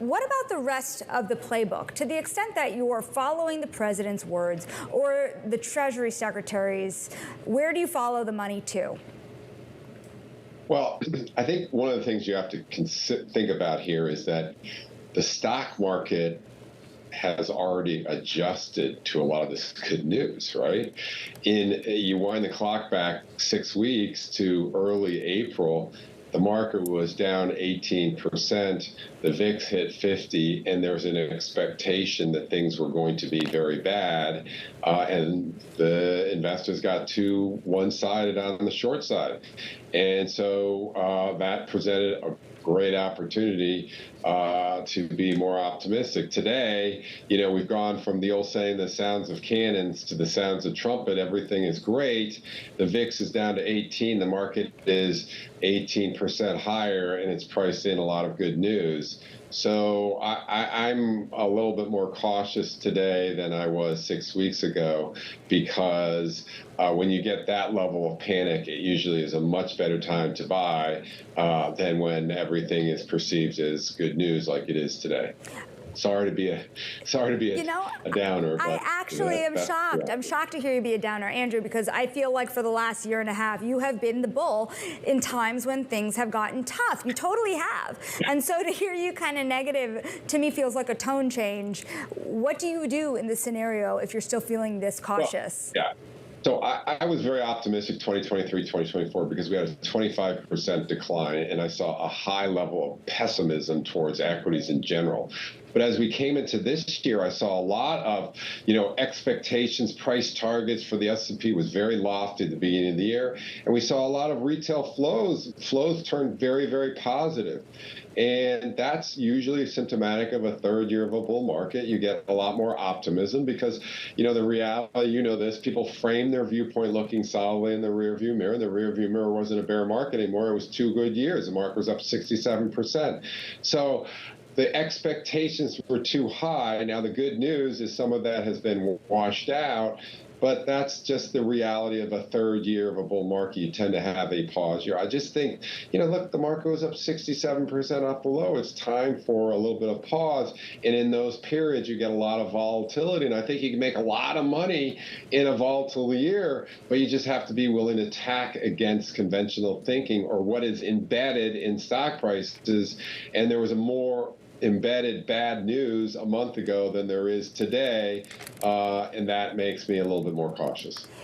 What about the rest of the playbook? To the extent that you are following the president's words or the Treasury Secretary's, where do you follow the money to? Well, I think one of the things you have to think about here is that the stock market has already adjusted to a lot of this good news, right? You wind the clock back 6 weeks to early April, the market was down 18%, the VIX hit 50, and there was an expectation that things were going to be very bad, and the investors got too one-sided on the short side. And so that presented a great opportunity to be more optimistic. Today, we've gone from the old saying, the sounds of cannons to the sounds of trumpet. Everything is great. The VIX is down to 18. The market is 18% higher, and it's priced in a lot of good news. So I'm a little bit more cautious today than I was 6 weeks ago, because when you get that level of panic, it usually is a much better time to buy than when everything is perceived as good news like it is today. Sorry to be a downer. I actually am shocked. I'm shocked to hear you be a downer, Andrew, because I feel like for the last year and a half, you have been the bull in times when things have gotten tough. You totally have. And so to hear you kind of negative, to me, feels like a tone change. What do you do in this scenario if you're still feeling this cautious? Well, yeah. So I was very optimistic 2023, 2024, because we had a 25% decline, and I saw a high level of pessimism towards equities in general. But as we came into this year, I saw a lot of, expectations, price targets for the S&P was very lofty at the beginning of the year. And we saw a lot of retail flows turn very, very positive. And that's usually symptomatic of a third year of a bull market. You get a lot more optimism because, the reality, this, people frame their viewpoint looking solidly in the rearview mirror. The rearview mirror wasn't a bear market anymore. It was 2 good years. The market was up 67%. So the expectations were too high. Now, the good news is some of that has been washed out. But that's just the reality of a third year of a bull market. You tend to have a pause year. I just think, look, the market was up 67% off the low. It's time for a little bit of pause. And in those periods, you get a lot of volatility. And I think you can make a lot of money in a volatile year, but you just have to be willing to tack against conventional thinking or what is embedded in stock prices. And there was a more embedded bad news a month ago than there is today, and that makes me a little bit more cautious.